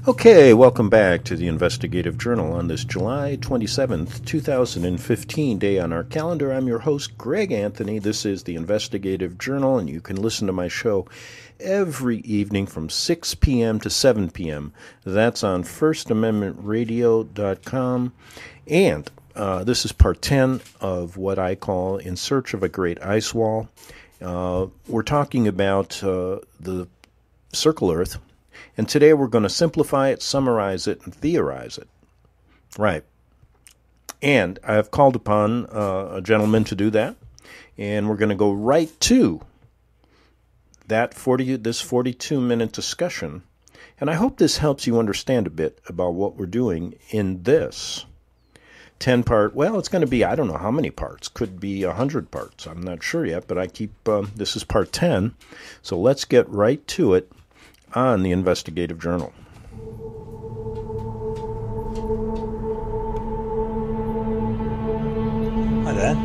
Okay, welcome back to the Investigative Journal on this July 27th, 2015 day on our calendar. I'm your host, Greg Anthony. This is the Investigative Journal, and you can listen to my show every evening from 6 p.m. to 7 p.m. That's on FirstAmendmentRadio.com. And this is part 10 of what I call In Search of a Great Ice Wall. We're talking about the circle Earth. And today we're going to simplify it, summarize it, and theorize it. Right. And I've called upon a gentleman to do that. And we're going to go right to this 42-minute discussion. And I hope this helps you understand a bit about what we're doing in this 10-part. Well, it's going to be, I don't know how many parts. Could be 100 parts. I'm not sure yet, but this is part 10. So let's get right to it on the Investigative Journal. Hi there.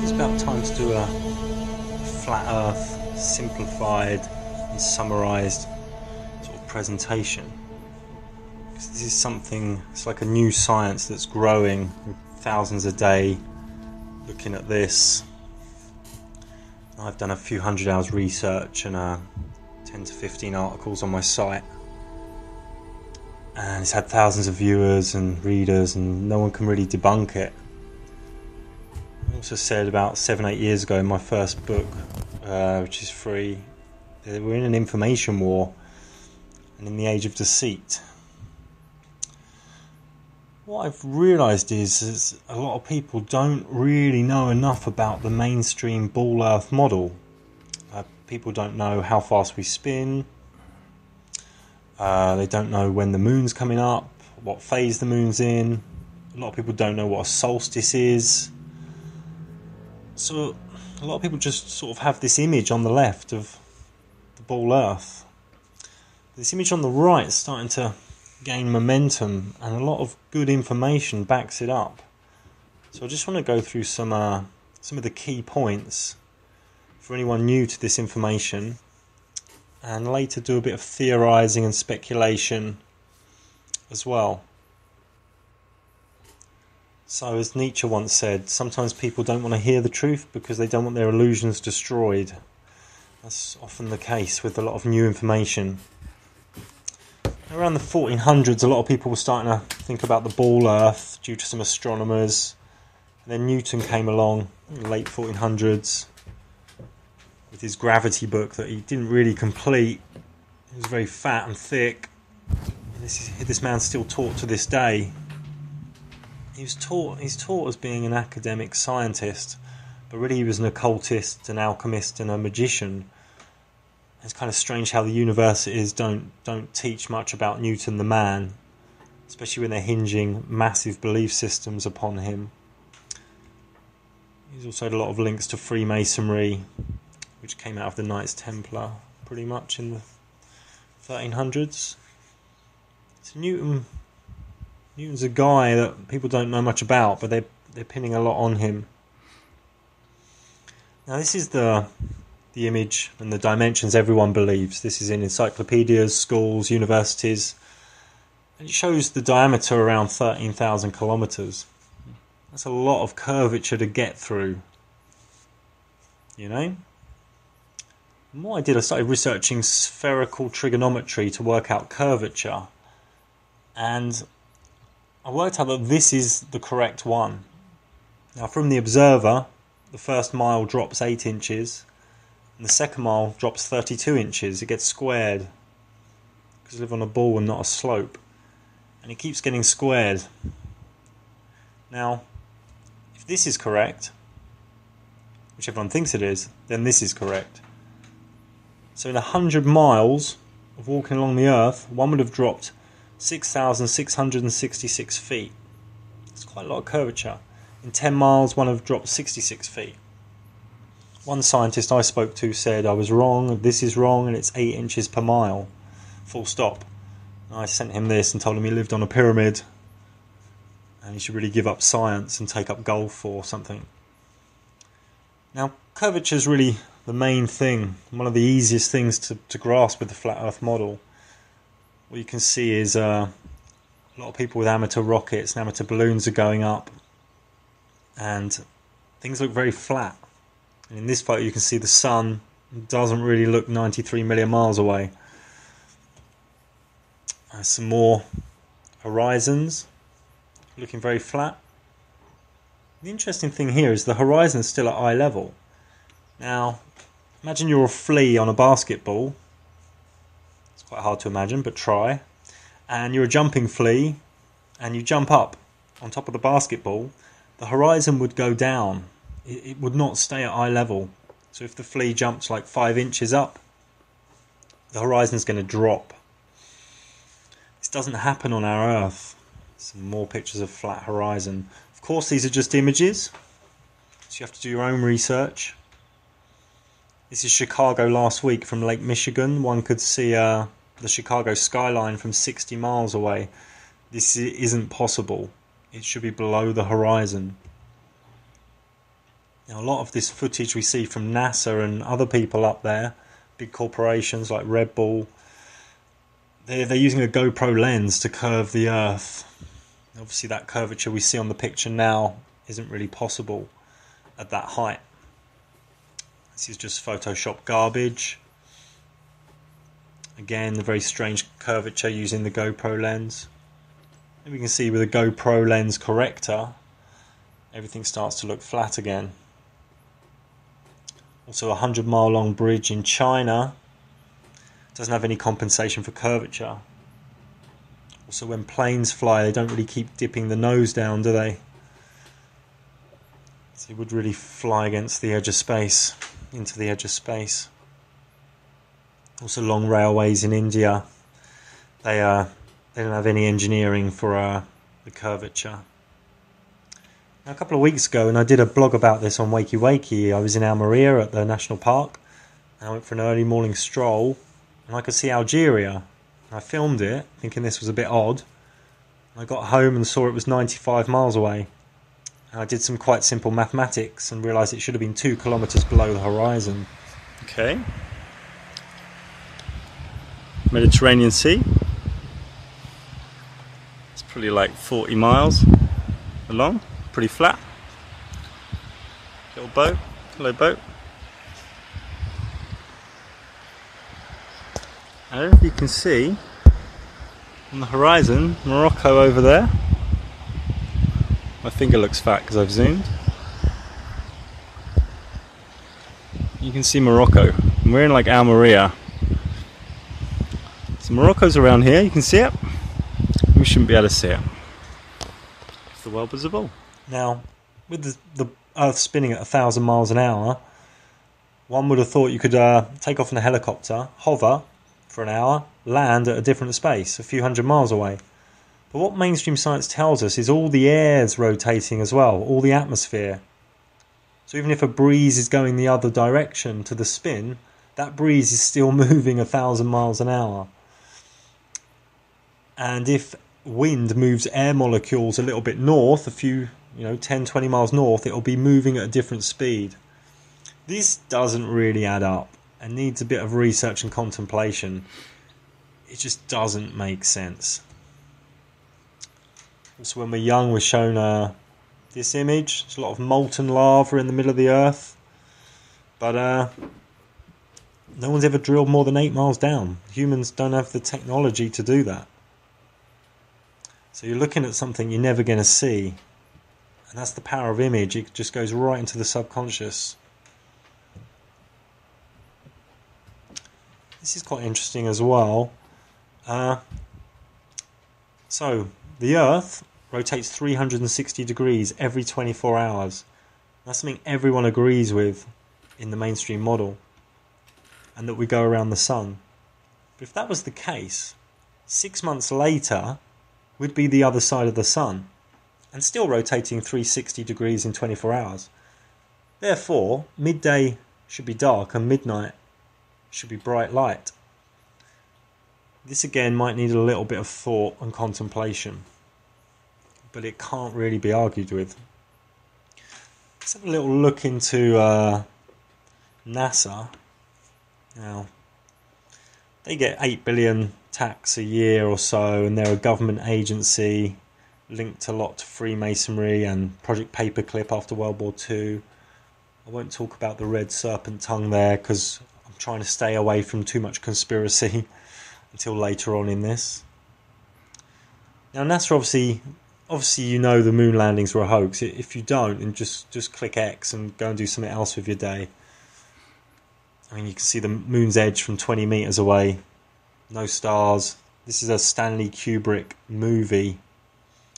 It's about time to do a flat Earth, simplified and summarised sort of presentation. Because this is something, it's like a new science that's growing, thousands a day looking at this. I've done a few hundred hours research and 10 to 15 articles on my site, and it's had thousands of viewers and readers, and no one can really debunk it. I also said about 7-8 years ago in my first book, which is free, that we're in an information war and in the age of deceit. What I've realised is a lot of people don't really know enough about the mainstream ball Earth model. People don't know how fast we spin. They don't know when the moon's coming up, what phase the moon's in. A lot of people don't know what a solstice is. So a lot of people just sort of have this image on the left of the ball Earth. This image on the right is starting to gain momentum, and a lot of good information backs it up. So I just want to go through some of the key points for anyone new to this information, and later do a bit of theorising and speculation as well. So as Nietzsche once said, sometimes people don't want to hear the truth because they don't want their illusions destroyed. That's often the case with a lot of new information. Around the 1400s, a lot of people were starting to think about the ball Earth due to some astronomers. And then Newton came along in the late 1400s with his gravity book that he didn't really complete. It was very fat and thick. And this man's still taught to this day. He's taught as being an academic scientist, but really he was an occultist, an alchemist, and a magician. It's kind of strange how the universities don't teach much about Newton the man, especially when they're hinging massive belief systems upon him. He's also had a lot of links to Freemasonry, which came out of the Knights Templar pretty much in the 1300s. So Newton's a guy that people don't know much about, but they're pinning a lot on him. Now this is the image and the dimensions everyone believes. This is in encyclopedias, schools, universities. And it shows the diameter around 13,000 kilometres. That's a lot of curvature to get through. You know? And what I did, I started researching spherical trigonometry to work out curvature. And I worked out that this is the correct one. Now from the observer, the first mile drops 8 inches. And the second mile drops 32 inches. It gets squared because we live on a ball and not a slope. And it keeps getting squared. Now, if this is correct, which everyone thinks it is, then this is correct. So in 100 miles of walking along the Earth, one would have dropped 6,666 feet. That's quite a lot of curvature. In 10 miles, one would have dropped 66 feet. One scientist I spoke to said I was wrong, this is wrong, and it's 8 inches per mile. Full stop. And I sent him this and told him he lived on a pyramid and he should really give up science and take up golf or something. Now, curvature is really the main thing, one of the easiest things to grasp with the flat Earth model. what you can see is a lot of people with amateur rockets and amateur balloons are going up, and things look very flat. And in this photo you can see the sun doesn't really look 93 million miles away. Some more horizons looking very flat. The interesting thing here is the horizon is still at eye level. Now, imagine you're a flea on a basketball. It's quite hard to imagine, but try. And you're a jumping flea, and you jump up on top of the basketball. The horizon would go down. It would not stay at eye level. So if the flea jumps like 5 inches up, the horizon is going to drop. This doesn't happen on our Earth. Some more pictures of flat horizon. Of course, these are just images, so you have to do your own research. This is Chicago last week from Lake Michigan. One could see the Chicago skyline from 60 miles away. This isn't possible. It should be below the horizon. Now, a lot of this footage we see from NASA and other people up there, big corporations like Red Bull, they're using a GoPro lens to curve the Earth. Obviously that curvature we see on the picture now isn't really possible at that height. This is just Photoshop garbage. Again, the very strange curvature using the GoPro lens. And we can see with a GoPro lens corrector, everything starts to look flat again. Also, a 100-mile long bridge in China doesn't have any compensation for curvature. Also, when planes fly, they don't really keep dipping the nose down, do they? So it would really fly against the edge of space, into the edge of space. Also, long railways in India, they don't have any engineering for the curvature. Now, a couple of weeks ago, and I did a blog about this on Wakey Wakey, I was in Almeria at the national park, and I went for an early morning stroll, and I could see Algeria. I filmed it, thinking this was a bit odd. I got home and saw it was 95 miles away. And I did some quite simple mathematics and realised it should have been 2 kilometres below the horizon. Okay. Mediterranean Sea. It's probably like 40 miles along, pretty flat. Little boat, hello boat. I don't know if you can see on the horizon Morocco over there. My finger looks fat because I've zoomed. You can see Morocco. And we're in like Almeria. So Morocco's around here, you can see it. We shouldn't be able to see it. It's the well visible. Now, with the Earth spinning at 1,000 miles an hour, one would have thought you could take off in a helicopter, hover for an hour, land at a different space, a few hundred miles away. But what mainstream science tells us is all the air's rotating as well, all the atmosphere. So even if a breeze is going the other direction to the spin, that breeze is still moving 1,000 miles an hour. And if wind moves air molecules a little bit north, a few, 10, 20 miles north, it'll be moving at a different speed. This doesn't really add up and needs a bit of research and contemplation. It just doesn't make sense. Also, when we're young, we're shown this image. There's a lot of molten lava in the middle of the earth. But no one's ever drilled more than 8 miles down. Humans don't have the technology to do that. So you're looking at something you're never going to see. And that's the power of image. It just goes right into the subconscious. This is quite interesting as well. So, the Earth rotates 360 degrees every 24 hours. That's something everyone agrees with in the mainstream model. And that we go around the sun. But if that was the case, 6 months later, we'd be the other side of the sun. And still rotating 360 degrees in 24 hours. Therefore, midday should be dark and midnight should be bright light. This again might need a little bit of thought and contemplation, but it can't really be argued with. Let's have a little look into NASA. Now, they get 8 billion attacks a year or so, and they're a government agency linked a lot to Freemasonry and Project Paperclip after World War II. I won't talk about the red serpent tongue there because I'm trying to stay away from too much conspiracy until later on in this. Now NASA obviously you know the moon landings were a hoax. If you don't, then just click X and go and do something else with your day. I mean, you can see the moon's edge from 20 meters away. No stars. This is a Stanley Kubrick movie,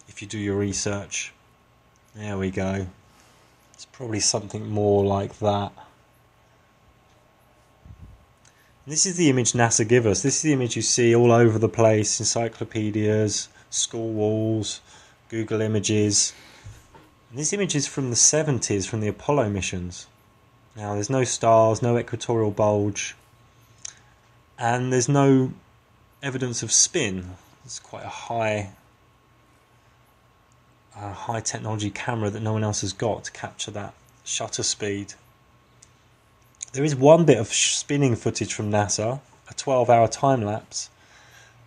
if you do your research. There we go. It's probably something more like that. And this is the image NASA give us. This is the image you see all over the place, encyclopedias, school walls, Google Images. And this image is from the 70s, from the Apollo missions. Now, there's no stars, no equatorial bulge, and there's no evidence of spin. It's quite a high technology camera that no one else has got to capture that shutter speed. There is one bit of spinning footage from NASA, a 12-hour time lapse,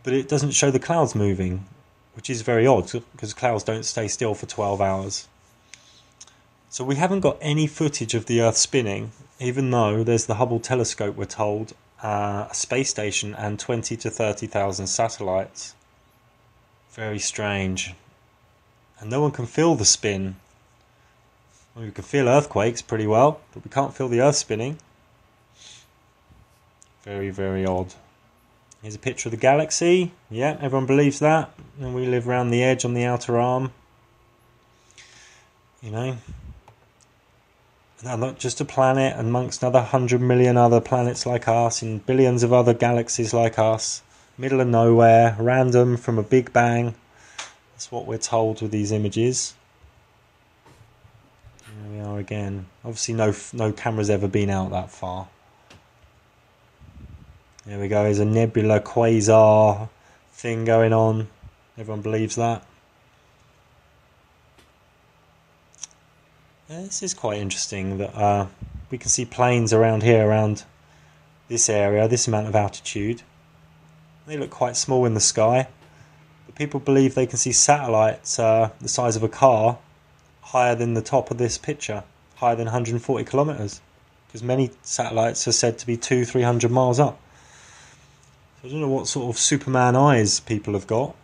but it doesn't show the clouds moving, which is very odd because clouds don't stay still for 12 hours. So we haven't got any footage of the Earth spinning, even though there's the Hubble telescope, we're told, a space station and 20 to 30,000 satellites. Very strange. And no one can feel the spin. Well, we can feel earthquakes pretty well, but we can't feel the Earth spinning. Very, very odd. Here's a picture of the galaxy. Yeah, everyone believes that. And we live around the edge on the outer arm. You know. Now, not just a planet amongst another 100 million other planets like us, and billions of other galaxies like us. Middle of nowhere, random from a big bang. That's what we're told with these images. Here we are again. Obviously no camera's ever been out that far. There we go, there's a nebula quasar thing going on. Everyone believes that. Yeah, this is quite interesting that we can see planes around here, around this area, this amount of altitude. They look quite small in the sky. But people believe they can see satellites the size of a car higher than the top of this picture, higher than 140 kilometres. Because many satellites are said to be 200-300 miles up. So I don't know what sort of Superman eyes people have got.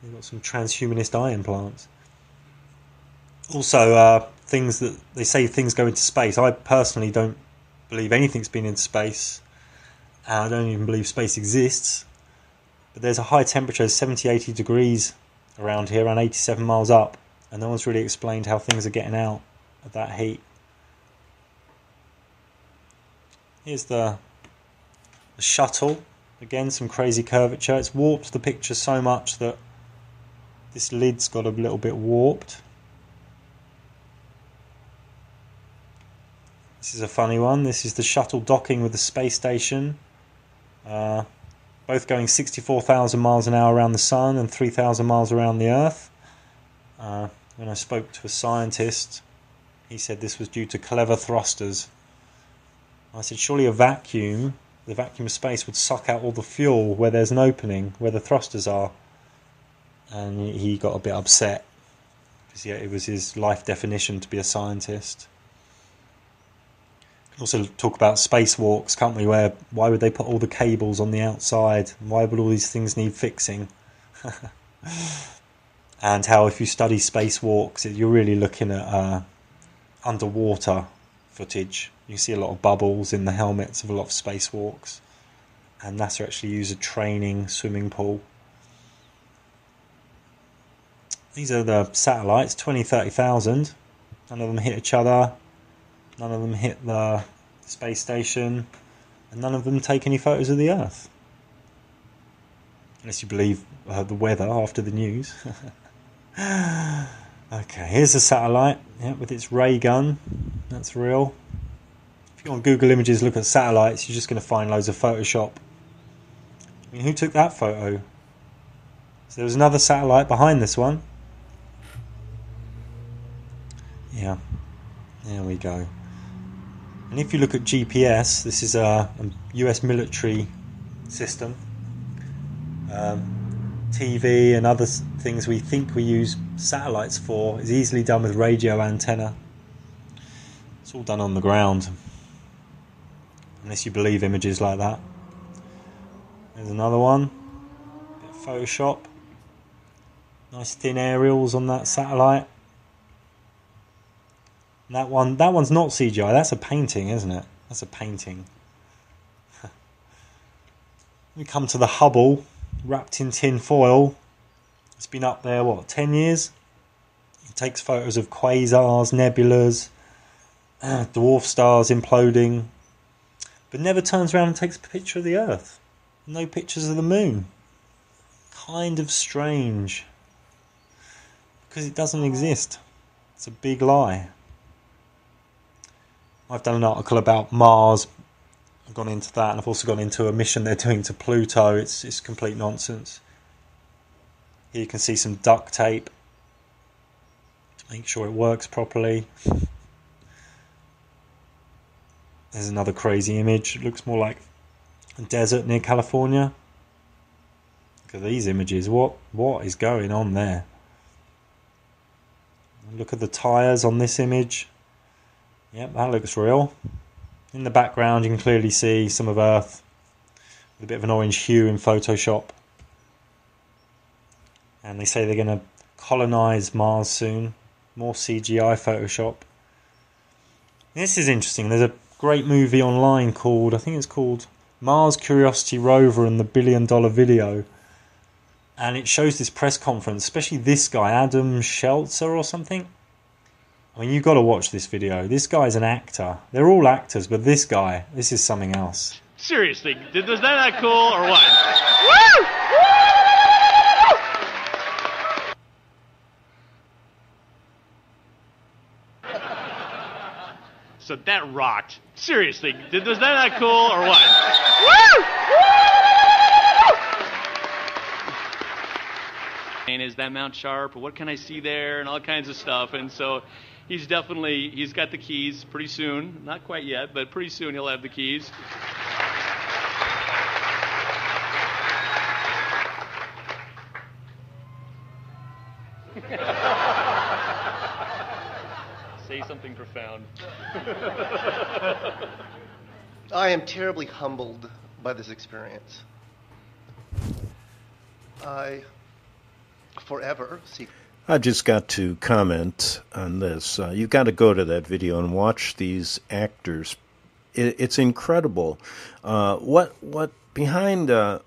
They've got some transhumanist eye implants. Also, things that they say things go into space. I personally don't believe anything's been into space. I don't even believe space exists. But there's a high temperature, 70-80 degrees around here, around 87 miles up, and no one's really explained how things are getting out of that heat. Here's the shuttle. Again, some crazy curvature. It's warped the picture so much that this lid's got a little bit warped. This is a funny one. This is the shuttle docking with the space station. Both going 64,000 miles an hour around the sun and 3,000 miles around the Earth. When I spoke to a scientist, he said this was due to clever thrusters. I said, surely the vacuum of space would suck out all the fuel where there's an opening, where the thrusters are. And he got a bit upset, because it was his life definition to be a scientist. Also talk about spacewalks, can't we? Why would they put all the cables on the outside? Why would all these things need fixing? And how if you study spacewalks, you're really looking at underwater footage. You see a lot of bubbles in the helmets of a lot of spacewalks. And NASA actually use a training swimming pool. These are the satellites, 20-30,000. None of them hit each other. None of them hit the space station, and none of them take any photos of the Earth. Unless you believe the weather after the news. Okay, here's a satellite, with its ray gun. That's real. If you go on Google Images, look at satellites, you're just going to find loads of Photoshop. I mean, who took that photo? So there was another satellite behind this one. Yeah, there we go. And if you look at GPS, this is a US military system. TV and other things we think we use satellites for is easily done with radio antenna. It's all done on the ground, unless you believe images like that. There's another one, bit of Photoshop, nice thin aerials on that satellite. And that one's not CGI, that's a painting, isn't it? That's a painting. We come to the Hubble, wrapped in tin foil. It's been up there, 10 years? It takes photos of quasars, nebulas, dwarf stars imploding, but never turns around and takes a picture of the Earth. No pictures of the moon. Kind of strange. Because it doesn't exist. It's a big lie. I've done an article about Mars. I've gone into that, and I've also gone into a mission they're doing to Pluto. It's complete nonsense. Here you can see some duct tape to make sure it works properly. There's another crazy image. It looks more like a desert near California. Look at these images. What is going on there? Look at the tyres on this image. Yep, that looks real. In the background you can clearly see some of Earth with a bit of an orange hue in Photoshop. And they say they're going to colonise Mars soon. More CGI Photoshop. This is interesting. There's a great movie online called, I think it's called Mars Curiosity Rover and the $1 Billion Video. And it shows this press conference, especially this guy, Adam Shelter or something. I mean, you've got to watch this video. This guy's an actor. They're all actors, but this is something else. Seriously, is that not cool or what? Woo! So that rocked. Seriously, is that not cool or what? Woo! And is that Mount Sharp? What can I see there? And all kinds of stuff. And so he's got the keys pretty soon. Not quite yet, but pretty soon he'll have the keys. Say something profound. I am terribly humbled by this experience. I forever seek. I just got to comment on this. You've got to go to that video and watch these actors. It's incredible. What behind the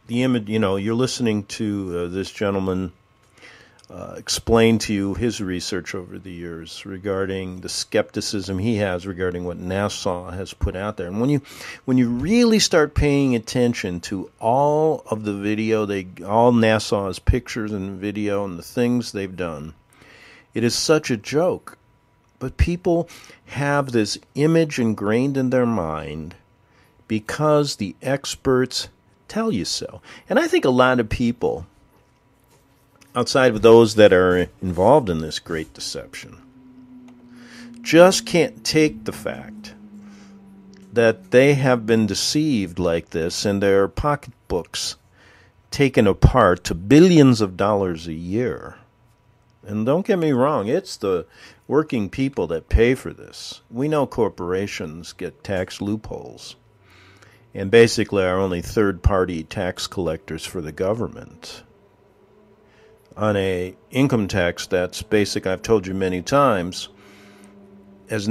image? You're listening to this gentleman explain to you his research over the years regarding the skepticism he has regarding what NASA has put out there. And when you really start paying attention to all of the video, all NASA's pictures and video and the things they've done, it is such a joke. But people have this image ingrained in their mind because the experts tell you so. And I think a lot of people, outside of those that are involved in this great deception, just can't take the fact that they have been deceived like this and their pocketbooks taken apart to billions of dollars a year. And don't get me wrong, it's the working people that pay for this. We know corporations get tax loopholes and basically are only third-party tax collectors for the government. On a income tax that's basic, I've told you many times, is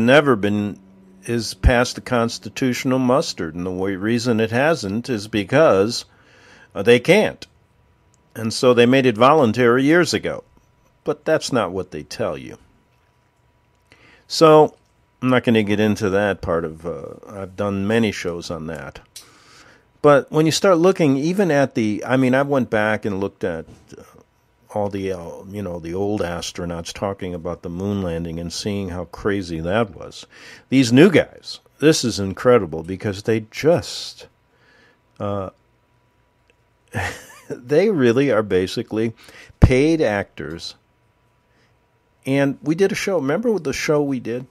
past the constitutional muster. And the reason it hasn't is because they can't. And so they made it voluntary years ago. But that's not what they tell you. So I'm not going to get into that part of, I've done many shows on that. But when you start looking even at I went back and looked at all the, the old astronauts talking about the moon landing and seeing how crazy that was. These new guys, this is incredible because they just, they really are basically paid actors. And we did a show, remember the show we did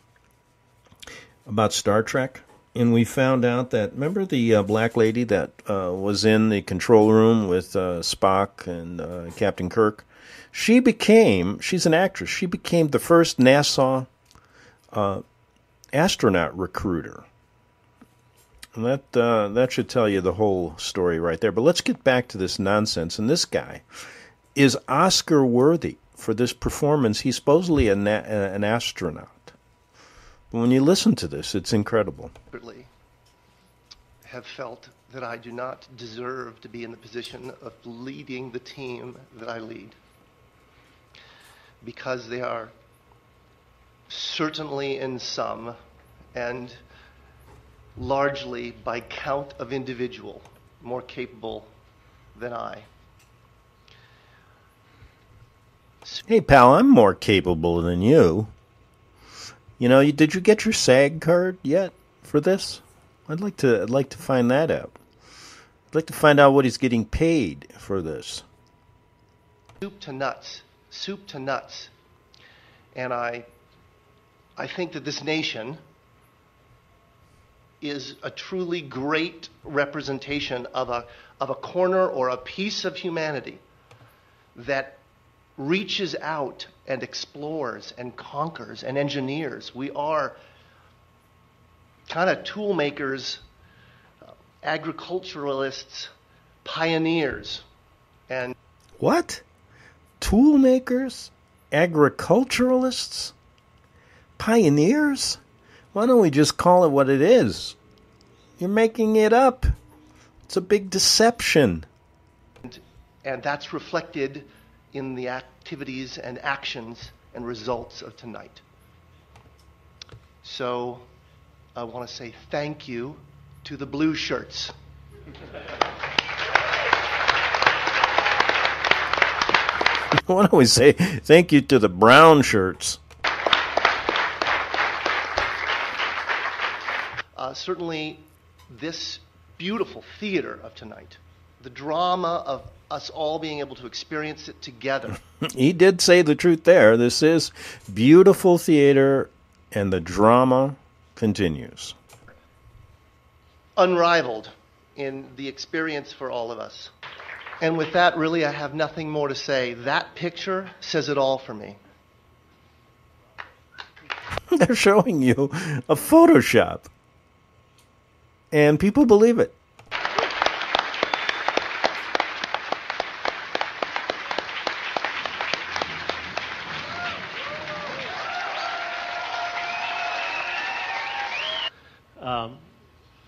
about Star Trek? and we found out that, remember the black lady that was in the control room with Spock and Captain Kirk? She's an actress. She became the first NASA astronaut recruiter. And that should tell you the whole story right there. But let's get back to this nonsense. And this guy is Oscar worthy for this performance. He's supposedly an astronaut. But when you listen to this, it's incredible. Have felt that I do not deserve to be in the position of leading the team that I lead, because they are certainly in sum and largely by count of individual more capable than I. Hey, pal, I'm more capable than you. You know, did you get your SAG card yet for this? I'd like to find that out. I'd like to find out what he's getting paid for this. Soup to nuts. And I think that this nation is a truly great representation of a corner or a piece of humanity that reaches out and explores and conquers and engineers. We are kind of tool makers, agriculturalists, pioneers. And what? Tool makers? Agriculturalists? Pioneers? Why don't we just call it what it is? You're making it up. It's a big deception. And that's reflected in the activities and actions and results of tonight. So I want to say thank you to the blue shirts. Why don't we say thank you to the brown shirts? Certainly, this beautiful theater of tonight, the drama of us all being able to experience it together. He did say the truth there. This is beautiful theater, and the drama continues. Unrivaled in the experience for all of us. And with that, really, I have nothing more to say. That picture says it all for me. They're showing you a Photoshop. And people believe it.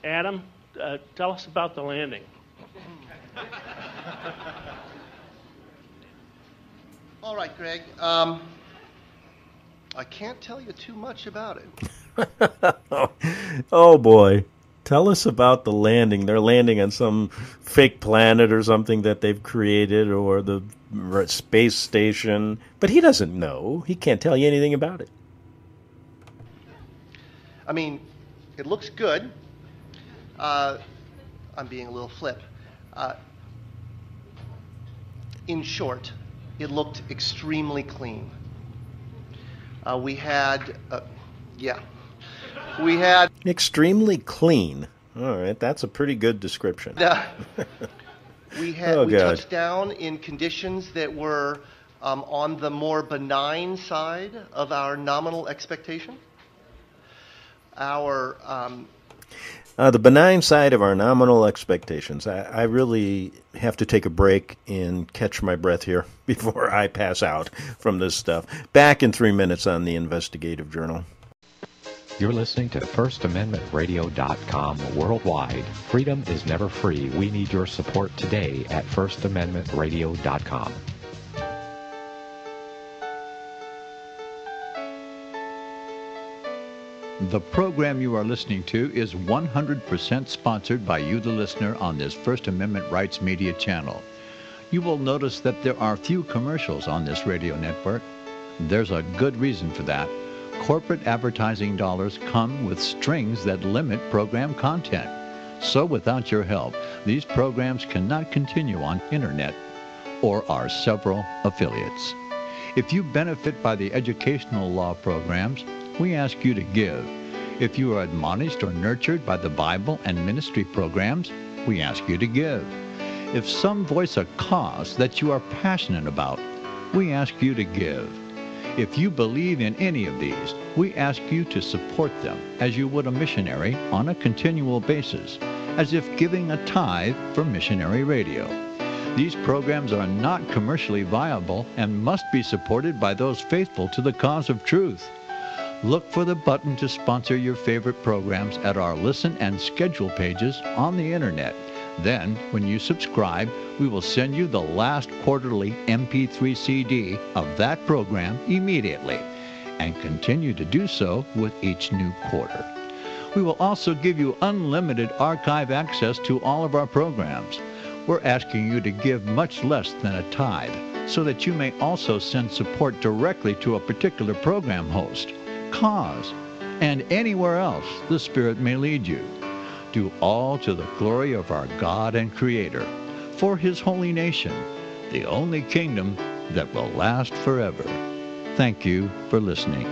Adam, tell us about the landing. All right, Greg. I can't tell you too much about it. Oh, boy. Tell us about the landing. They're landing on some fake planet or something that they've created, or the space station. But he doesn't know. He can't tell you anything about it. I mean, it looks good. I'm being a little flip. In short, it looked extremely clean. We had extremely clean. All right, that's a pretty good description. We touched down in conditions that were on the more benign side of our nominal expectation. The benign side of our nominal expectations. I really have to take a break and catch my breath here before I pass out from this stuff. Back in 3 minutes on the Investigative Journal. You're listening to FirstAmendmentRadio.com worldwide. Freedom is never free. We need your support today at FirstAmendmentRadio.com. The program you are listening to is 100% sponsored by you, the listener, on this First Amendment Rights Media channel. You will notice that there are few commercials on this radio network. There's a good reason for that. Corporate advertising dollars come with strings that limit program content. So without your help, these programs cannot continue on internet or our several affiliates. If you benefit by the educational law programs, we ask you to give. If you are admonished or nurtured by the Bible and ministry programs, we ask you to give. If some voice a cause that you are passionate about, we ask you to give. If you believe in any of these, we ask you to support them as you would a missionary on a continual basis, as if giving a tithe for missionary radio. These programs are not commercially viable and must be supported by those faithful to the cause of truth. Look for the button to sponsor your favorite programs at our listen and schedule pages on the internet. Then, when you subscribe, we will send you the last quarterly MP3 CD of that program immediately, and continue to do so with each new quarter. We will also give you unlimited archive access to all of our programs. We're asking you to give much less than a tithe, so that you may also send support directly to a particular program host, cause, and anywhere else the Spirit may lead you. Do all to the glory of our God and Creator, for His holy nation, the only kingdom that will last forever. Thank you for listening.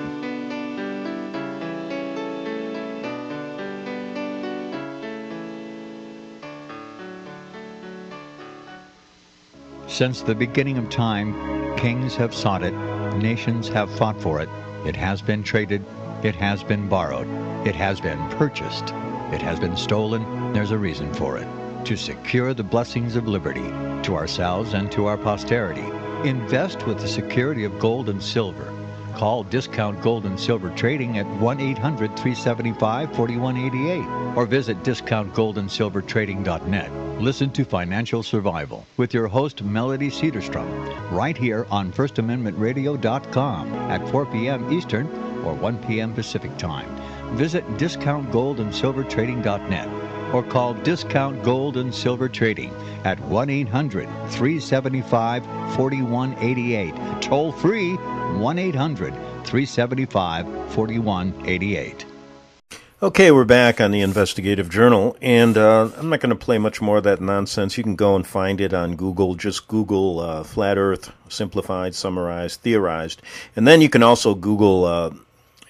Since the beginning of time, kings have sought it, nations have fought for it. It has been traded, it has been borrowed, it has been purchased, it has been stolen. There's a reason for it. To secure the blessings of liberty to ourselves and to our posterity, invest with the security of gold and silver. Call Discount Gold and Silver Trading at 1-800-375-4188 or visit discountgoldandsilvertrading.net. Listen to Financial Survival with your host Melody Cedarstrom right here on FirstAmendmentRadio.com at 4 p.m. Eastern or 1 p.m. Pacific Time. Visit discountgoldandsilvertrading.net or call Discount Gold and Silver Trading at 1-800-375-4188. Toll free 1-800-375-4188. Okay, we're back on the Investigative Journal, and I'm not going to play much more of that nonsense. You can go and find it on Google. Just Google Flat Earth, Simplified, Summarized, Theorized. And then you can also Google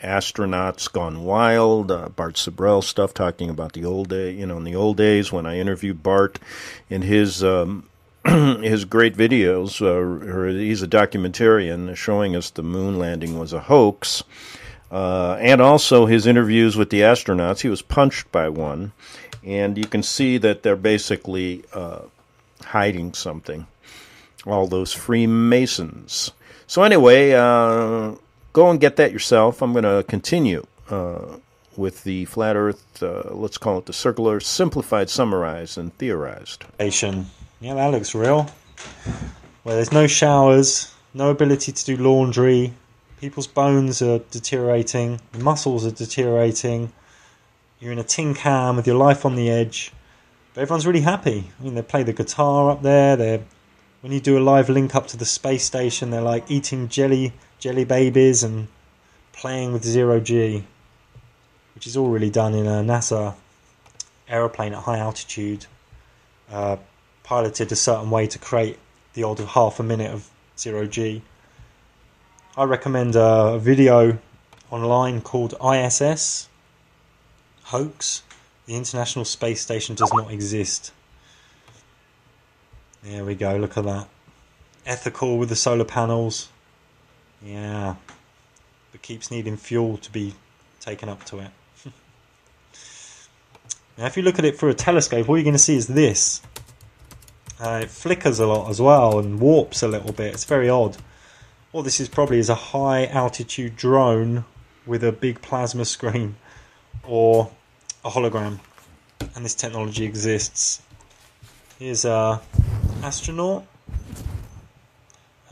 Astronauts Gone Wild, Bart Sibrel stuff talking about the old day, in the old days when I interviewed Bart in his his great videos. He's a documentarian showing us the moon landing was a hoax. And also his interviews with the astronauts. He was punched by one, and you can see that they're basically hiding something, all those Freemasons. So anyway, go and get that yourself. I'm going to continue with the Flat Earth, let's call it the Circular, Simplified, Summarized, and Theorized. Yeah, that looks real. Where there's no showers, no ability to do laundry, people's bones are deteriorating, the muscles are deteriorating, you're in a tin can with your life on the edge, but everyone's really happy. I mean, they play the guitar up there, when you do a live link up to the space station, they're like eating jelly babies and playing with zero-G, which is all really done in a NASA aeroplane at high altitude, piloted a certain way to create the odd half a minute of zero-G. I recommend a video online called ISS Hoax. The International Space Station does not exist. There we go, look at that. Ethical with the solar panels. Yeah. But keeps needing fuel to be taken up to it. Now if you look at it through a telescope, all you're going to see is this. It flickers a lot as well and warps a little bit. It's very odd. What this is probably is a high altitude drone with a big plasma screen or a hologram, and this technology exists. Here's a astronaut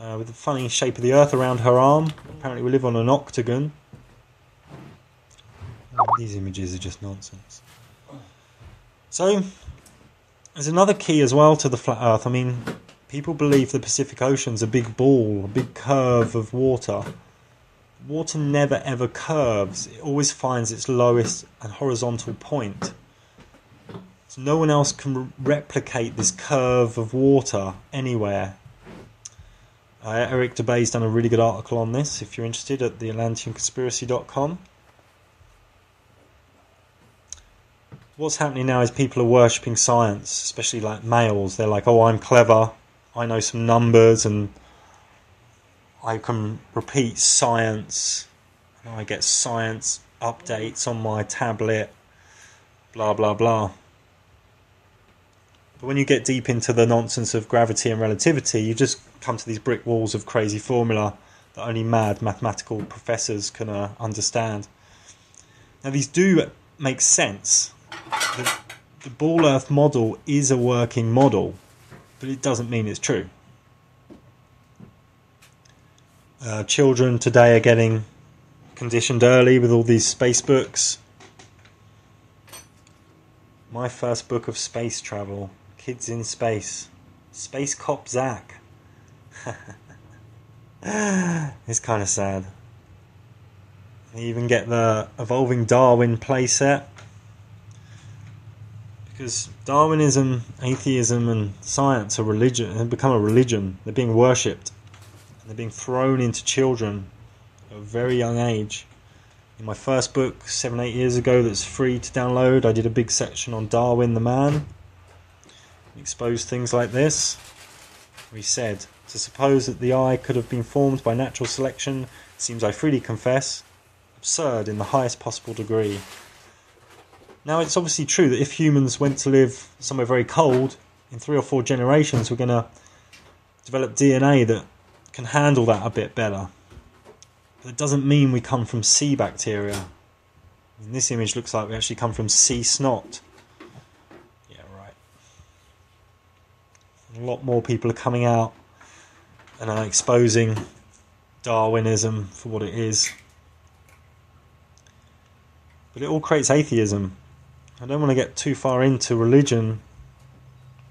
with the funny shape of the Earth around her arm. Apparently we live on an octagon. These images are just nonsense. So there's another key as well to the flat Earth. I mean, people believe the Pacific Ocean's a big ball, a big curve of water. Water never ever curves. It always finds its lowest and horizontal point. So no one else can replicate this curve of water anywhere. Eric DeBay's done a really good article on this, if you're interested, at theatlanteanconspiracy.com. what's happening now is people are worshipping science, especially like males. They're like, oh, I'm clever, I know some numbers, and I can repeat science, and I get science updates on my tablet, blah, blah, blah. But when you get deep into the nonsense of gravity and relativity, you just come to these brick walls of crazy formula that only mad mathematical professors can understand. Now, these do make sense. The ball earth model is a working model, but it doesn't mean it's true. Children today are getting conditioned early with all these space books. My first book of space travel, Kids in Space, Space Cop Zach. It's kind of sad. You even get the Evolving Darwin playset, because Darwinism, atheism and science are religion, have become a religion. They're being worshipped. They're being thrown into children at a very young age. In my first book, 7-8 years ago, that's free to download, I did a big section on Darwin the man. Exposed things like this. We said, to suppose that the eye could have been formed by natural selection seems, I freely confess, absurd in the highest possible degree. Now, it's obviously true that if humans went to live somewhere very cold, in 3 or 4 generations we're going to develop DNA that can handle that a bit better. But it doesn't mean we come from sea bacteria. And this image looks like we actually come from sea snot. Yeah, right. A lot more people are coming out and are exposing Darwinism for what it is. But it all creates atheism. I don't want to get too far into religion,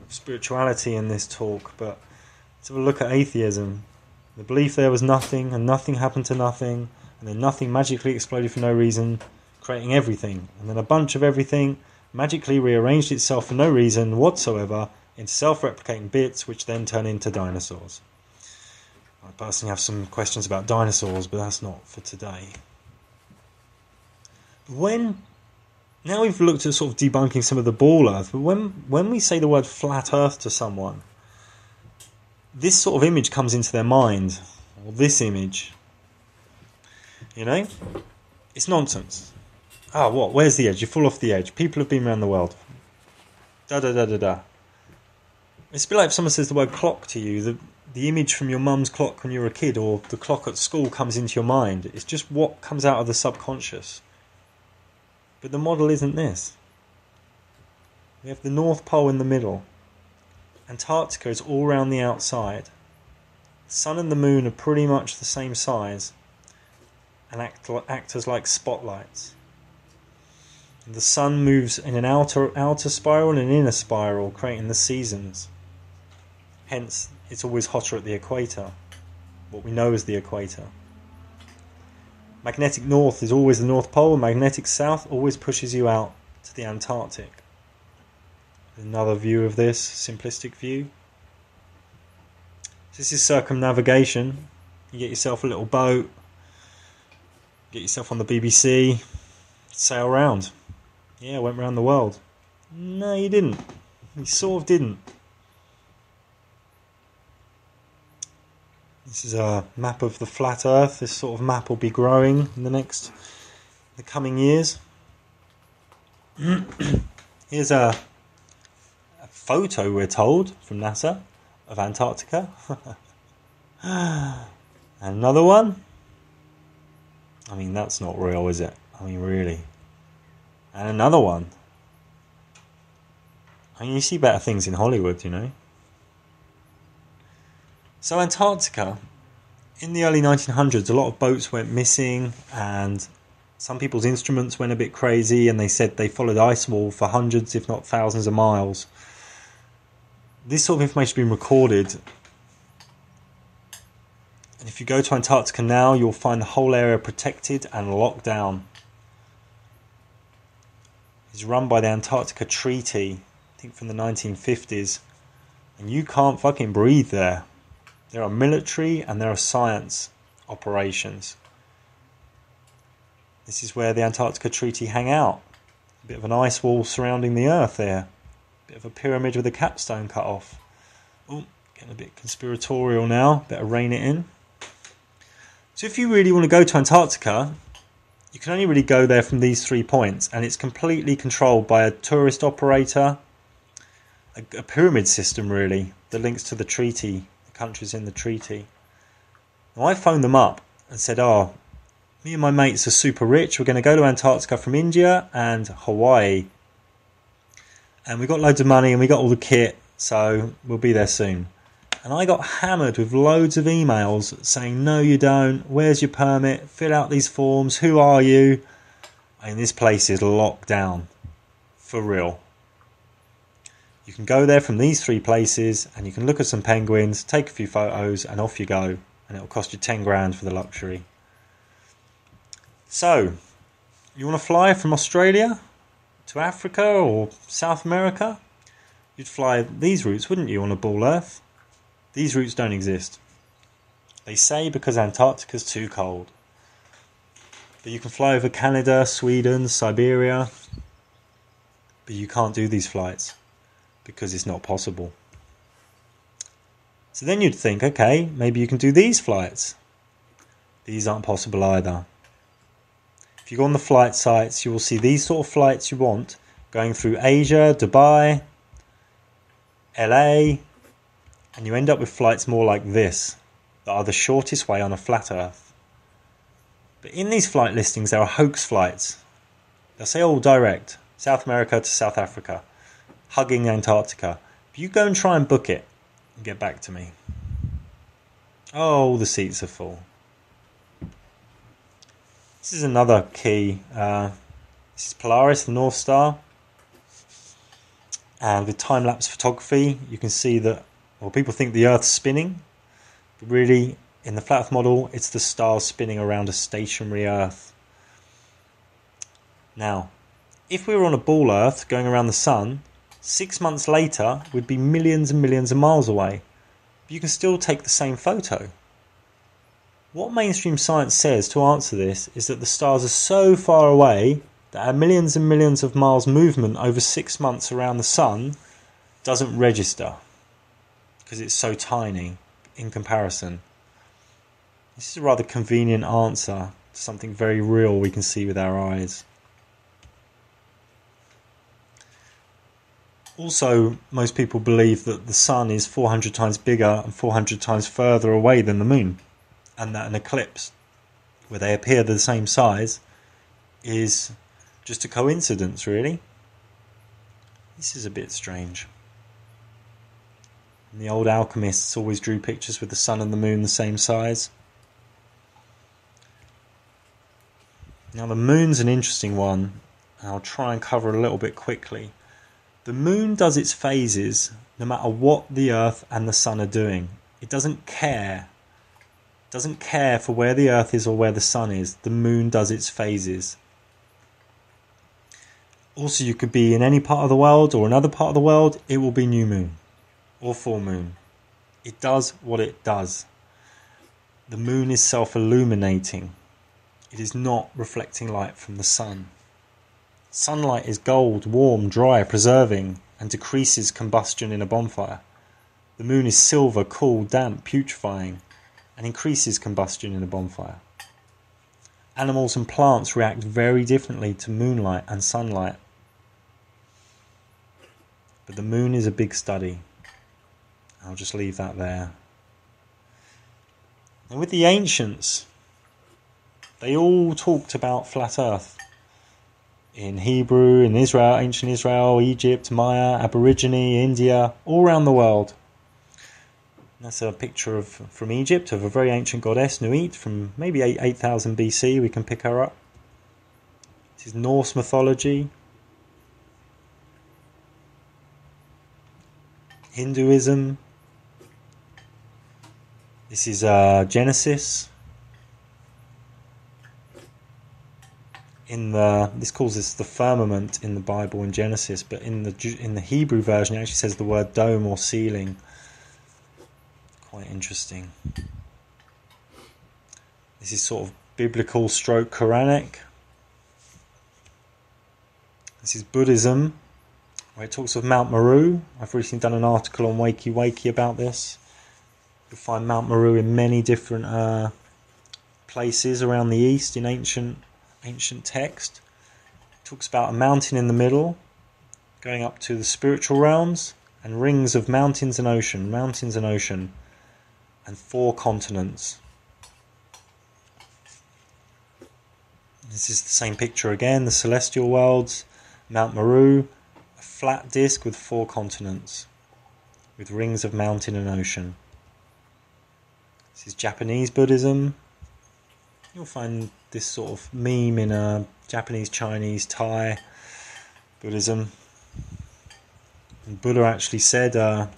spirituality in this talk, but let's have a look at atheism. The belief there was nothing, and nothing happened to nothing, and then nothing magically exploded for no reason, creating everything, and then a bunch of everything magically rearranged itself for no reason whatsoever into self-replicating bits, which then turn into dinosaurs. I personally have some questions about dinosaurs, but that's not for today. Now we've looked at sort of debunking some of the ball earth, but when we say the word flat earth to someone, this sort of image comes into their mind, or this image. You know? It's nonsense. Ah, what? Where's the edge? You fall off the edge. People have been around the world. Da-da-da-da-da. It's a bit like if someone says the word clock to you, the image from your mum's clock when you were a kid, or the clock at school comes into your mind. It's just what comes out of the subconscious. But the model isn't this. We have the North Pole in the middle. Antarctica is all around the outside. The Sun and the Moon are pretty much the same size and act as like spotlights. And the Sun moves in an outer spiral and an inner spiral, creating the seasons. Hence, it's always hotter at the equator, what we know as the equator. Magnetic north is always the North Pole, and magnetic south always pushes you out to the Antarctic. Another view of this, simplistic view. This is circumnavigation. You get yourself a little boat, get yourself on the BBC, sail around. Yeah, I went around the world. No, you didn't. You sort of didn't. This is a map of the flat earth. This sort of map will be growing in the coming years. Here's a photo, we're told, from NASA of Antarctica. And another one. I mean, that's not real, is it? I mean, really. And another one. I mean, you see better things in Hollywood, you know. So Antarctica, in the early 1900s, a lot of boats went missing, and some people's instruments went a bit crazy, and they said they followed ice wall for hundreds, if not thousands of miles. This sort of information has been recorded. And if you go to Antarctica now, you'll find the whole area protected and locked down. It's run by the Antarctica Treaty, I think from the 1950s. And you can't fucking breathe there. There are military and there are science operations. This is where the Antarctica Treaty hang out. A bit of an ice wall surrounding the Earth there. A bit of a pyramid with a capstone cut off. Oh, getting a bit conspiratorial now. Better rein it in. So if you really want to go to Antarctica, you can only really go there from these 3 points, and it's completely controlled by a tourist operator, a pyramid system really, that links to the treaty, the countries in the treaty. Now I phoned them up and said, me and my mates are super rich, we're going to go to Antarctica from India and Hawaii. And we got loads of money and we got all the kit, so we'll be there soon. And I got hammered with loads of emails saying, no you don't, where's your permit, fill out these forms, who are you? And this place is locked down, for real. You can go there from these 3 places and you can look at some penguins, take a few photos and off you go. And it'll cost you 10 grand for the luxury. So, you want to fly from Australia to Africa or South America? You'd fly these routes, wouldn't you, on a ball Earth? These routes don't exist. They say because Antarctica's too cold. But you can fly over Canada, Sweden, Siberia. But you can't do these flights because it's not possible. So then you'd think, okay, maybe you can do these flights. These aren't possible either. If you go on the flight sites, you will see these sort of flights you want, going through Asia, Dubai, LA, and you end up with flights more like this, that are the shortest way on a flat Earth. But in these flight listings, there are hoax flights. They'll say, direct, South America to South Africa, hugging Antarctica. But you go and try and book it, and get back to me. All the seats are full. This is another key. This is Polaris, the North Star. And with time-lapse photography, you can see that, people think the Earth's spinning. But really, in the flat Earth model, it's the stars spinning around a stationary Earth. Now, if we were on a ball Earth going around the sun, 6 months later, we'd be millions and millions of miles away. But you can still take the same photo. What mainstream science says to answer this is that the stars are so far away that our millions and millions of miles movement over 6 months around the sun doesn't register because it's so tiny in comparison. This is a rather convenient answer to something very real we can see with our eyes. Also, most people believe that the sun is 400 times bigger and 400 times further away than the moon, and that an eclipse, where they appear the same size, is just a coincidence, really. This is a bit strange. And the old alchemists always drew pictures with the sun and the moon the same size. Now the moon's an interesting one, and I'll try and cover it a little bit quickly. The moon does its phases no matter what the Earth and the sun are doing. It doesn't care. It doesn't care for where the Earth is or where the sun is. The moon does its phases. Also, you could be in any part of the world or another part of the world, it will be new moon or full moon. It does what it does. The moon is self-illuminating. It is not reflecting light from the sun. Sunlight is gold, warm, dry, preserving, and decreases combustion in a bonfire. The moon is silver, cool, damp, putrefying, and increases combustion in a bonfire. Animals and plants react very differently to moonlight and sunlight. But the moon is a big study. I'll just leave that there. And with the ancients, they all talked about flat Earth. In Hebrew, in Israel, ancient Israel, Egypt, Maya, Aborigine, India, all around the world. That's a picture from Egypt of a very ancient goddess, Nuit, from maybe 8,000 BC. We can pick her up. This is Norse mythology. Hinduism. This is Genesis. This calls this the firmament in the Bible in Genesis, but in the Hebrew version it actually says the word dome or ceiling. Quite interesting. This is sort of biblical stroke Quranic. This is Buddhism, where it talks of Mount Meru. I've recently done an article on Wakey Wakey about this. You'll find Mount Meru in many different places around the East in ancient text. It talks about a mountain in the middle, going up to the spiritual realms, and rings of mountains and ocean, and 4 continents. This is the same picture again, the celestial worlds, Mount Meru, a flat disk with 4 continents, with rings of mountain and ocean. This is Japanese Buddhism. You'll find this sort of meme in Japanese, Chinese, Thai Buddhism. And Buddha actually said the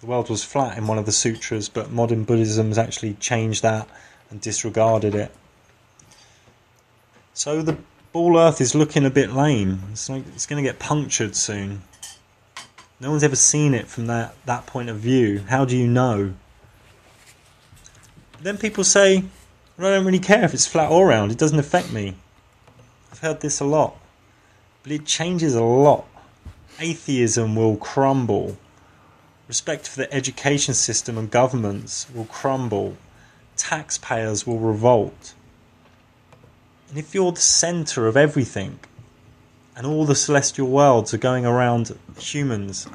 world was flat in one of the sutras, but modern Buddhism has actually changed that and disregarded it. So the ball Earth is looking a bit lame. It's like it's going to get punctured soon. No one's ever seen it from that point of view. How do you know? But then people say, well, I don't really care if it's flat or round. It doesn't affect me. I've heard this a lot. But it changes a lot. Atheism will crumble. Respect for the education system and governments will crumble. Taxpayers will revolt. And if you're the centre of everything, and all the celestial worlds are going around humans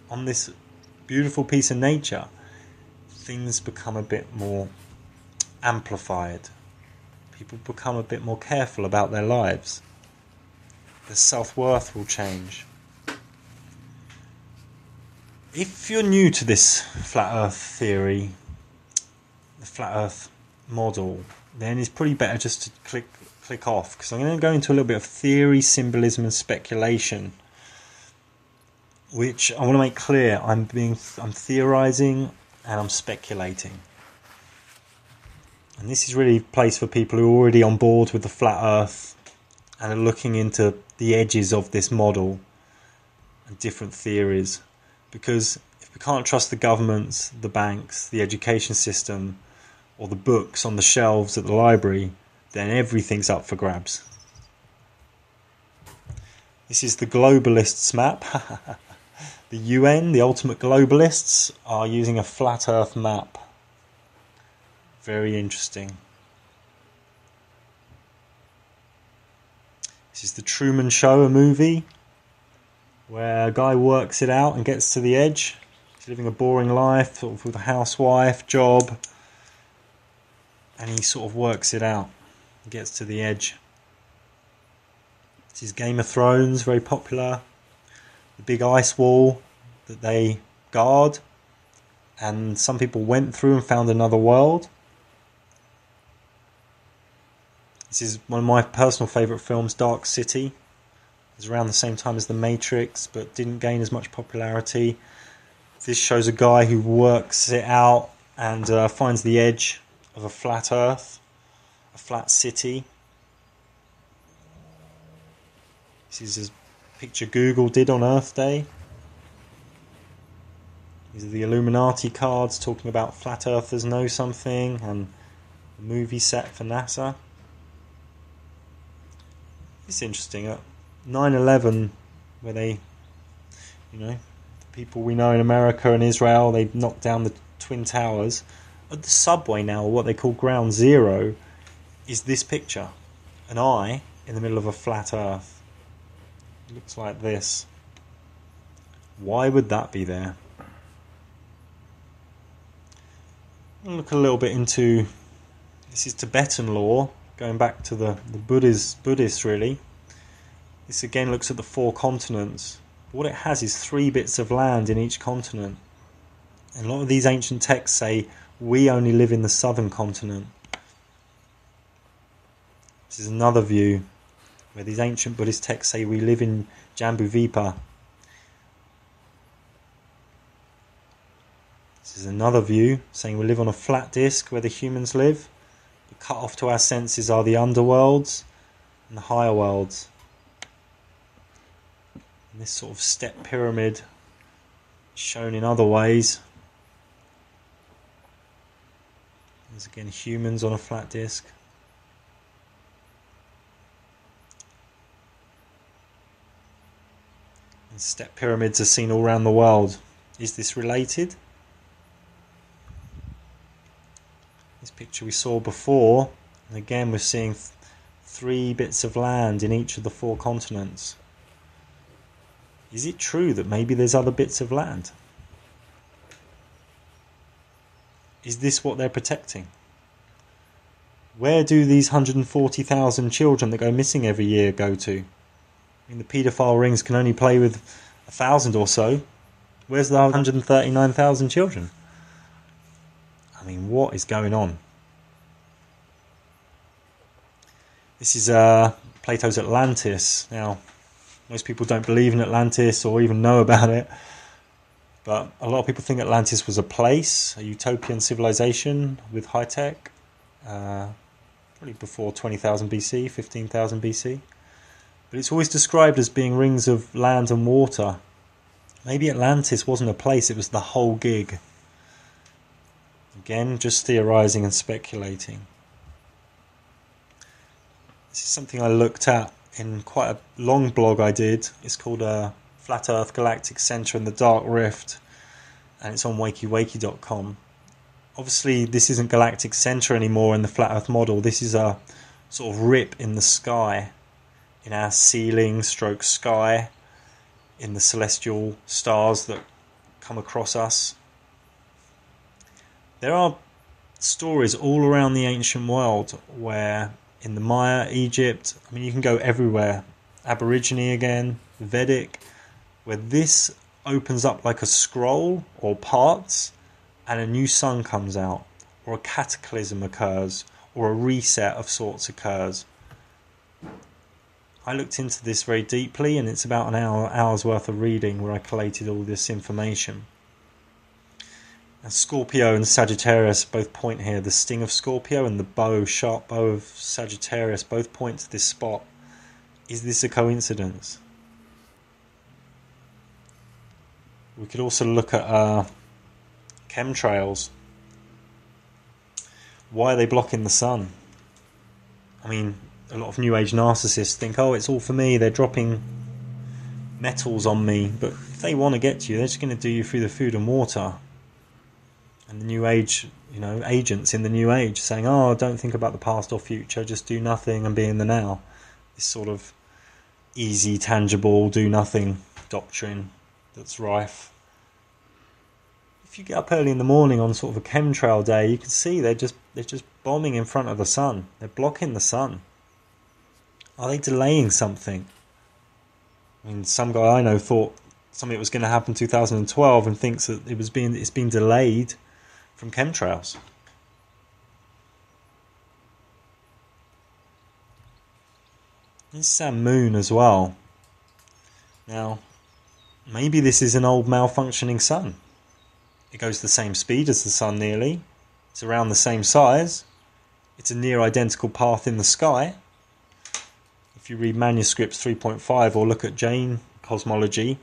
on this beautiful piece of nature, things become a bit more amplified. People become a bit more careful about their lives. Their self-worth will change. If you're new to this flat earth theory, the flat earth model, then it's probably better just to click off, because I'm going to go into a little bit of theory, symbolism and speculation, which I want to make clear. I'm theorizing and I'm speculating. And this is really a place for people who are already on board with the flat earth and are looking into the edges of this model and different theories. Because if we can't trust the governments, the banks, the education system, or the books on the shelves at the library, then everything's up for grabs. This is the globalists' map. The UN, the ultimate globalists, are using a flat earth map. Very interesting. This is the Truman Show, a movie where a guy works it out and gets to the edge. He's living a boring life, sort of with a housewife, job, and he sort of works it out and gets to the edge. This is Game of Thrones, very popular. The big ice wall that they guard, and some people went through and found another world. This is one of my personal favourite films, Dark City. It was around the same time as The Matrix, but didn't gain as much popularity. This shows a guy who works it out and finds the edge of a flat earth, a flat city. This is a picture Google did on Earth Day. These are the Illuminati cards talking about flat earthers know something, and a movie set for NASA. It's interesting. 9/11, where they, the people we know in America and Israel, they knocked down the Twin Towers. At the subway now, what they call Ground Zero, is this picture. An eye in the middle of a flat earth. It looks like this. Why would that be there? I'll look a little bit into, this is Tibetan law, going back to the Buddhists really. This again looks at the 4 continents. What it has is 3 bits of land in each continent. And a lot of these ancient texts say we only live in the southern continent. This is another view where these ancient Buddhist texts say we live in Jambudvipa. This is another view saying we live on a flat disk where the humans live. But cut off to our senses are the underworlds and the higher worlds. And this sort of step pyramid shown in other ways. There's again humans on a flat disk. 'This And step pyramids are seen all around the world. Is this related? This picture we saw before, and again we're seeing 3 bits of land in each of the 4 continents. Is it true that maybe there's other bits of land? Is this what they're protecting? Where do these 140,000 children that go missing every year go to? I mean, the paedophile rings can only play with 1,000 or so. Where's the 139,000 children? I mean, what is going on? This is Plato's Atlantis. Now, most people don't believe in Atlantis or even know about it. But a lot of people think Atlantis was a place, a utopian civilization with high tech. Probably before 20,000 BC, 15,000 BC. But it's always described as being rings of land and water. Maybe Atlantis wasn't a place, it was the whole gig. Again, just theorizing and speculating. This is something I looked at in quite a long blog I did. It's called Flat Earth Galactic Center and the Dark Rift, and it's on wakeyWakey.com. Obviously, this isn't galactic center anymore in the flat Earth model. This is a sort of rip in the sky, in our ceiling stroke sky, in the celestial stars that come across us. There are stories all around the ancient world where in the Maya, Egypt, I mean, you can go everywhere. Aborigine again, Vedic, where this opens up like a scroll or parts, and a new sun comes out, or a cataclysm occurs, or a reset of sorts occurs. I looked into this very deeply, and it's about an hour's worth of reading where I collated all this information. And Scorpio and Sagittarius both point here. The sting of Scorpio and the sharp bow of Sagittarius both point to this spot. Is this a coincidence? We could also look at chemtrails. Why are they blocking the sun? I mean, a lot of New Age narcissists think, oh, it's all for me, they're dropping metals on me. But if they want to get to you, they're just going to do you through the food and water. And the New Age, agents in the New Age saying, oh, don't think about the past or future, just do nothing and be in the now. This sort of easy, tangible, do nothing doctrine that's rife. If you get up early in the morning on sort of a chemtrail day, you can see they're just bombing in front of the sun. They're blocking the sun. Are they delaying something? I mean, some guy I know thought something was going to happen in 2012 and thinks that it's been delayed from chemtrails. This is our moon as well. Now, maybe this is an old malfunctioning sun. It goes the same speed as the sun nearly. It's around the same size. It's a near identical path in the sky. If you read manuscripts 3.5 or look at Jain cosmology,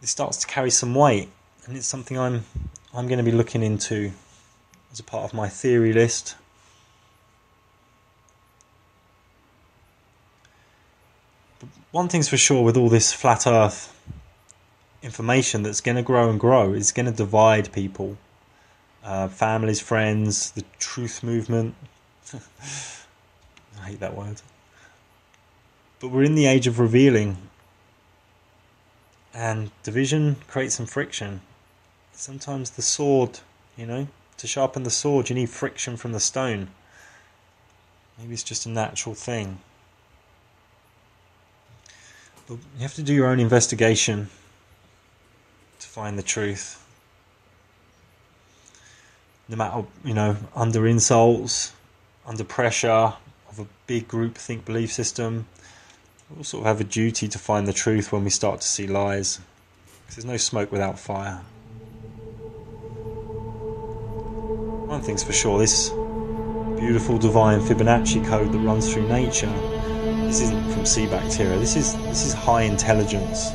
it starts to carry some weight, and it's something I'm going to be looking into as a part of my theory list. But one thing's for sure with all this flat earth information that's going to grow and grow, is going to divide people, families, friends, the truth movement. I hate that word. But we're in the age of revealing, and division creates some friction. Sometimes the sword, to sharpen the sword you need friction from the stone. Maybe it's just a natural thing. But you have to do your own investigation to find the truth. No matter, under insults, under pressure of a big groupthink belief system, we all sort of have a duty to find the truth when we start to see lies. Because there's no smoke without fire. One thing's for sure, this beautiful divine Fibonacci code that runs through nature, this isn't from sea bacteria. This is high intelligence.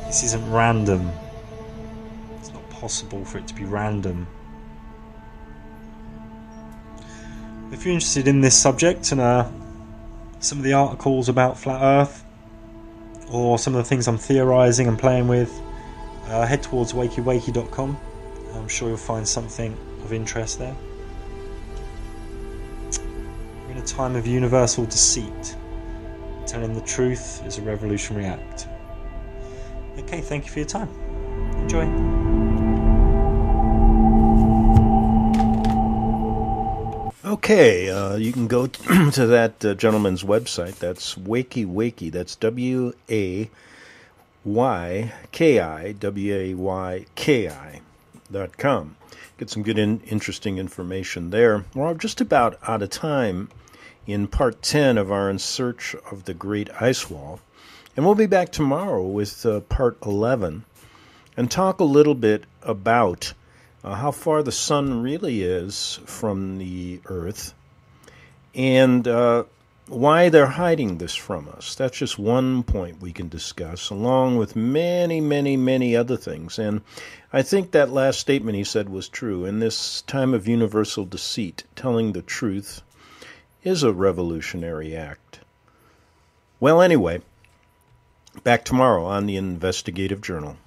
This isn't random. It's not possible for it to be random. If you're interested in this subject and some of the articles about flat earth, or some of the things I'm theorising and playing with, head towards wakey.com. I'm sure you'll find something of interest there. We're in a time of universal deceit. Telling the truth is a revolutionary act. Okay, thank you for your time. Enjoy. Okay, you can go to that gentleman's website. That's Wakey. That's WAYKI.com. Get some good, interesting information there. We're just about out of time in part 10 of our In Search of the Great Ice Wall. And we'll be back tomorrow with part 11 and talk a little bit about how far the sun really is from the Earth and why they're hiding this from us. That's just one point we can discuss, along with many, many, many other things. And I think that last statement he said was true. In this time of universal deceit, telling the truth is a revolutionary act. Well, anyway, back tomorrow on the Investigative Journal.